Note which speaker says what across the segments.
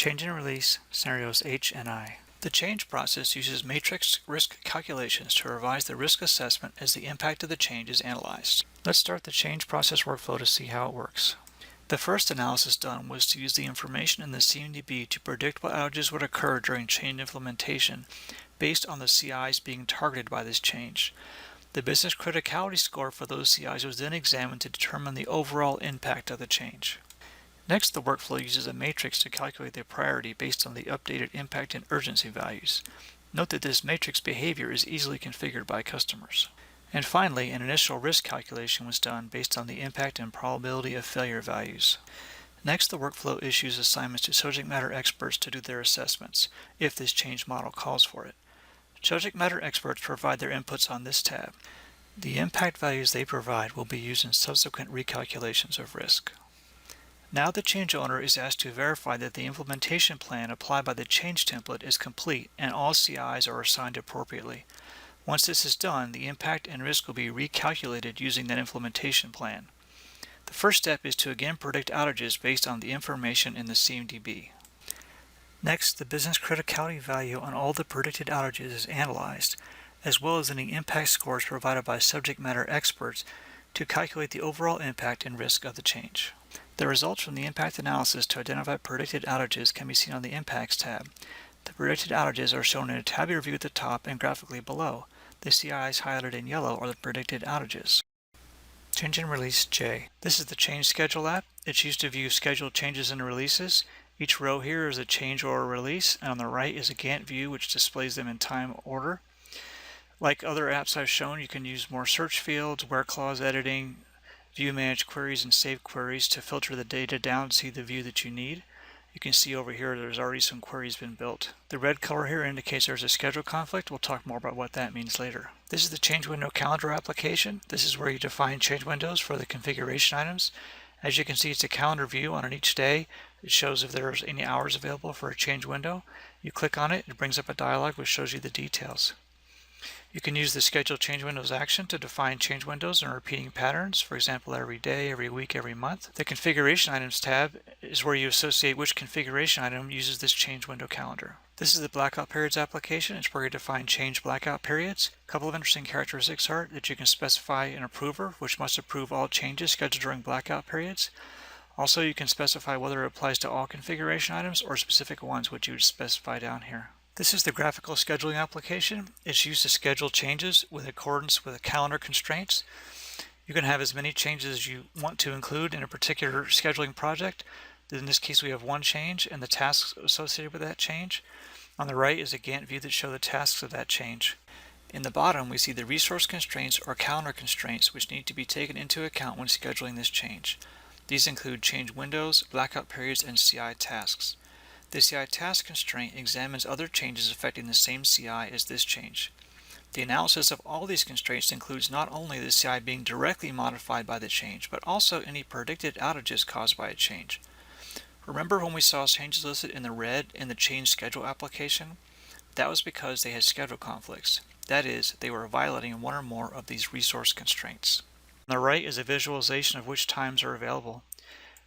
Speaker 1: Change and release scenarios H and I. The change process uses matrix risk calculations to revise the risk assessment as the impact of the change is analyzed. Let's start the change process workflow to see how it works. The first analysis done was to use the information in the CMDB to predict what outages would occur during change implementation based on the CIs being targeted by this change. The business criticality score for those CIs was then examined to determine the overall impact of the change. Next, the workflow uses a matrix to calculate the priority based on the updated impact and urgency values. Note that this matrix behavior is easily configured by customers. And finally, an initial risk calculation was done based on the impact and probability of failure values. Next, the workflow issues assignments to subject matter experts to do their assessments, if this change model calls for it. Subject matter experts provide their inputs on this tab. The impact values they provide will be used in subsequent recalculations of risk. Now the change owner is asked to verify that the implementation plan applied by the change template is complete and all CIs are assigned appropriately. Once this is done, the impact and risk will be recalculated using that implementation plan. The first step is to again predict outages based on the information in the CMDB. Next, the business criticality value on all the predicted outages is analyzed, as well as any impact scores provided by subject matter experts to calculate the overall impact and risk of the change. The results from the impact analysis to identify predicted outages can be seen on the Impacts tab. The predicted outages are shown in a tabular view at the top and graphically below. The CIs highlighted in yellow are the predicted outages. Change and Release J. This is the Change Schedule app. It's used to view scheduled changes and releases. Each row here is a change or a release, and on the right is a Gantt view which displays them in time order. Like other apps I've shown, you can use more search fields, where clause editing, view manage queries, and save queries to filter the data down to see the view that you need. You can see over here there's already some queries been built. The red color here indicates there's a schedule conflict. We'll talk more about what that means later. This is the Change Window Calendar application. This is where you define change windows for the configuration items. As you can see, it's a calendar view. On each day, it shows if there's any hours available for a change window. You click on it, it brings up a dialog which shows you the details. You can use the Schedule Change Windows action to define change windows and repeating patterns, for example, every day, every week, every month. The Configuration Items tab is where you associate which configuration item uses this change window calendar. This is the Blackout Periods application. It's where you define change blackout periods. A couple of interesting characteristics are that you can specify an approver, which must approve all changes scheduled during blackout periods. Also, you can specify whether it applies to all configuration items or specific ones, which you would specify down here. This is the graphical scheduling application. It's used to schedule changes with accordance with the calendar constraints. You can have as many changes as you want to include in a particular scheduling project. In this case, we have one change and the tasks associated with that change. On the right is a Gantt view that shows the tasks of that change. In the bottom, we see the resource constraints or calendar constraints which need to be taken into account when scheduling this change. These include change windows, blackout periods, and CI tasks. The CI task constraint examines other changes affecting the same CI as this change. The analysis of all these constraints includes not only the CI being directly modified by the change, but also any predicted outages caused by a change. Remember when we saw changes listed in the red in the change schedule application? That was because they had schedule conflicts. That is, they were violating one or more of these resource constraints. On the right is a visualization of which times are available.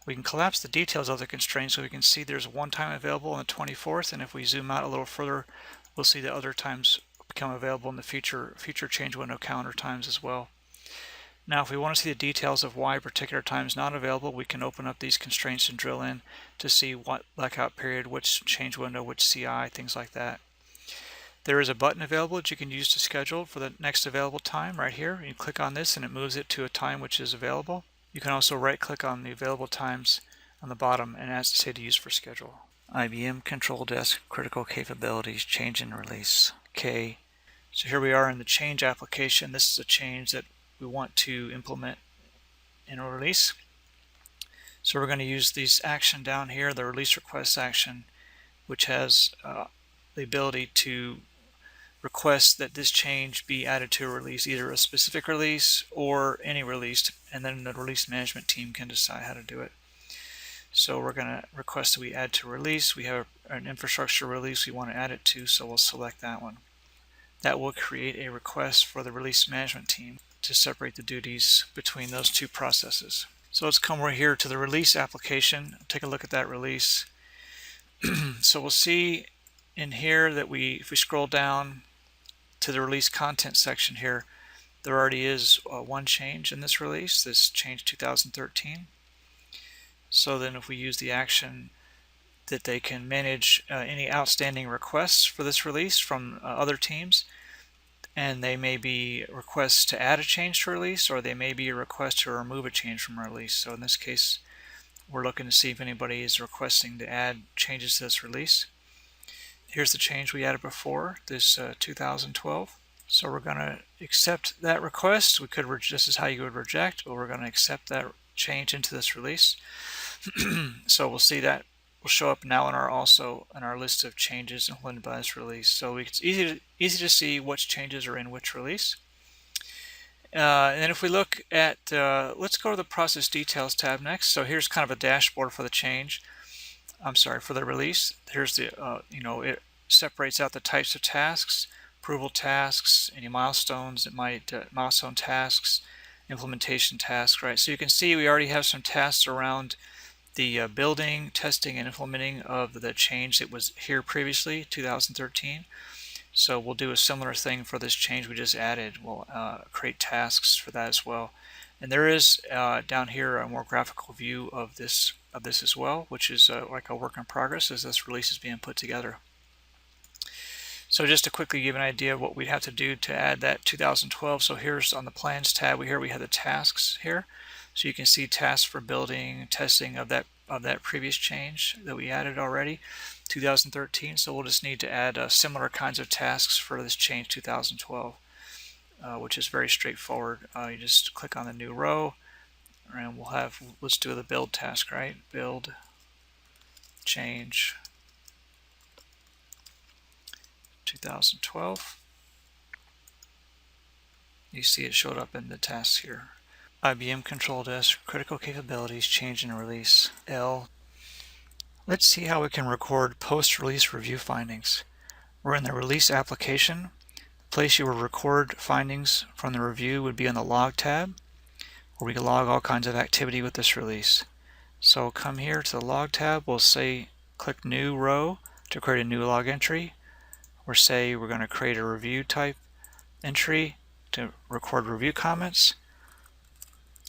Speaker 1: We can collapse the details of the constraints so we can see there's one time available on the 24th, and if we zoom out a little further, we'll see that other times become available in the future change window calendar times as well. Now, if we want to see the details of why a particular time is not available, we can open up these constraints and drill in to see what blackout period, which change window, which CI, things like that. There is a button available that you can use to schedule for the next available time right here. You click on this and it moves it to a time which is available. You can also right-click on the available times on the bottom and ask to say to use for schedule. IBM Control Desk Critical Capabilities Change and Release K. So here we are in the change application. This is a change that we want to implement in a release. So we're going to use this action down here, the release request action, which has the ability to request that this change be added to a release, either a specific release or any release, and then the release management team can decide how to do it. So we're going to request that we add to release. We have an infrastructure release we want to add it to, so we'll select that one. That will create a request for the release management team to separate the duties between those two processes. So let's come over here to the release application, take a look at that release. So we'll see in here that if we scroll down to the release content section here, there already is one change in this release, this change 2013. So then if we use the action that they can manage any outstanding requests for this release from other teams, and they may be requests to add a change to release, or they may be a request to remove a change from release. So in this case, we're looking to see if anybody is requesting to add changes to this release. Here's the change we added before, this 2012. So we're going to accept that request. We could, this is how you would reject, but we're going to accept that change into this release. So we'll see that will show up now in our list of changes implemented by this release. So it's easy to see which changes are in which release. And then if we look at, let's go to the process details tab next. So here's kind of a dashboard for the change. For the release. Here's the, it separates out the types of tasks, approval tasks, any milestones, milestone tasks, implementation tasks, right? So you can see we already have some tasks around the building, testing, and implementing of the change that was here previously, 2013. So we'll do a similar thing for this change we just added. We'll create tasks for that as well. And there is down here a more graphical view of this as well, which is like a work in progress as this release is being put together. So just to quickly give an idea of what we'd have to do to add that 2012. So here's on the plans tab, we have the tasks here. So you can see tasks for building, testing of that previous change that we added already, 2013. So we'll just need to add similar kinds of tasks for this change 2012, which is very straightforward. You just click on the new row, and let's do the build task, right? Build change 2012. You see it showed up in the tasks here. IBM Control Desk, critical capabilities, change and release, L. Let's see how we can record post-release review findings. We're in the release application. The place you will record findings from the review would be on the log tab, where we can log all kinds of activity with this release. So come here to the log tab, we'll say click new row to create a new log entry, or say we're going to create a review type entry to record review comments.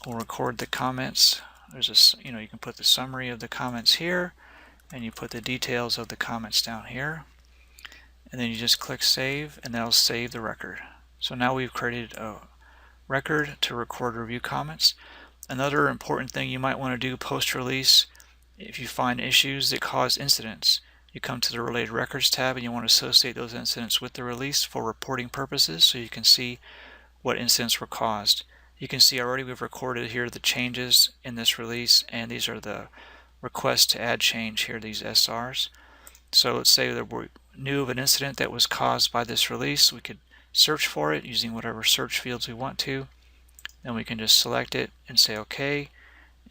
Speaker 1: We'll record the comments. There's you can put the summary of the comments here, and you put the details of the comments down here, and then you just click save, and that'll save the record. So now we've created a record to record review comments. Another important thing you might want to do post-release, if you find issues that cause incidents, you come to the related records tab and you want to associate those incidents with the release for reporting purposes, so you can see what incidents were caused. You can see already we've recorded here the changes in this release, and these are the requests to add change here, these SRs. So let's say that we knew of an incident that was caused by this release. We could search for it using whatever search fields we want to. Then we can just select it and say OK,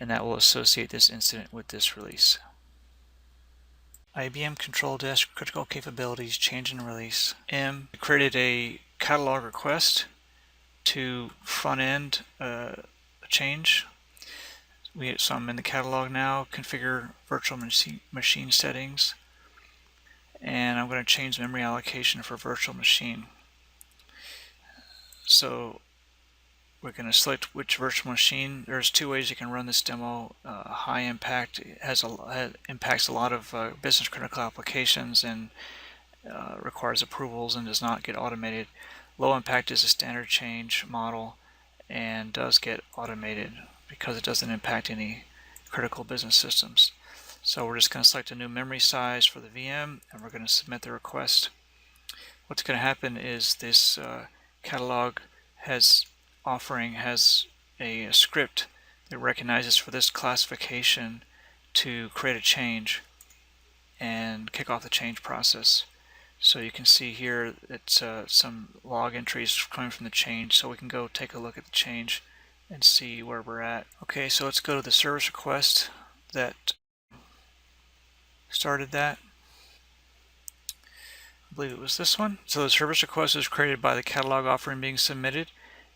Speaker 1: and that will associate this incident with this release. IBM Control Desk, critical capabilities, change and release. M, we created a catalog request to front end a change. So I'm in the catalog now, configure virtual machine settings, and I'm going to change memory allocation for virtual machine. So we're going to select which virtual machine. There's two ways you can run this demo. High impact impacts a lot of business critical applications and requires approvals and does not get automated. Low impact is a standard change model and does get automated because it doesn't impact any critical business systems. So we're just going to select a new memory size for the VM, and we're going to submit the request. What's going to happen is this catalog has a script that recognizes for this classification to create a change and kick off the change process. So you can see here it's some log entries coming from the change, so we can go take a look at the change and see where we're at. Okay, so let's go to the service request that started that. I believe it was this one. So the service request was created by the catalog offering being submitted,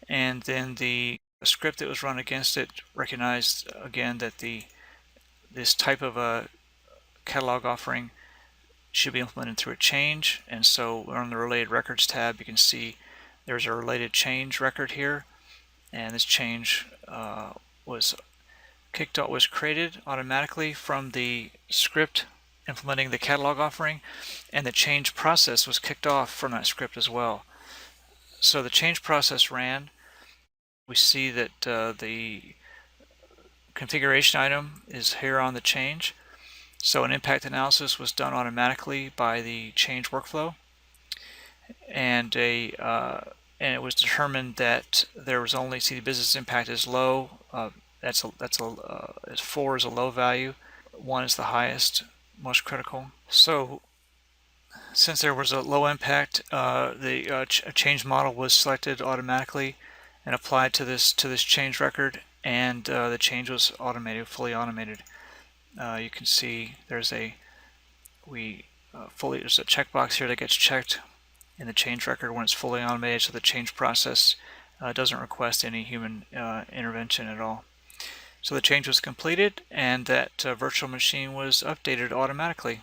Speaker 1: and then the script that was run against it recognized again that this type of a catalog offering should be implemented through a change. And so on the related records tab, you can see there's a related change record here, and this change was created automatically from the script implementing the catalog offering, and the change process was kicked off from that script as well. So the change process ran. We see that the configuration item is here on the change. So an impact analysis was done automatically by the change workflow, and it was determined that there was only, see, the business impact is low. As 4 is a low value, 1 is the highest, most critical. So since there was a low impact, the change model was selected automatically and applied to this change record, and the change was automated, fully automated. You can see there's a there's a checkbox here that gets checked in the change record when it's fully automated, so the change process doesn't request any human intervention at all. So the change was completed, and that virtual machine was updated automatically.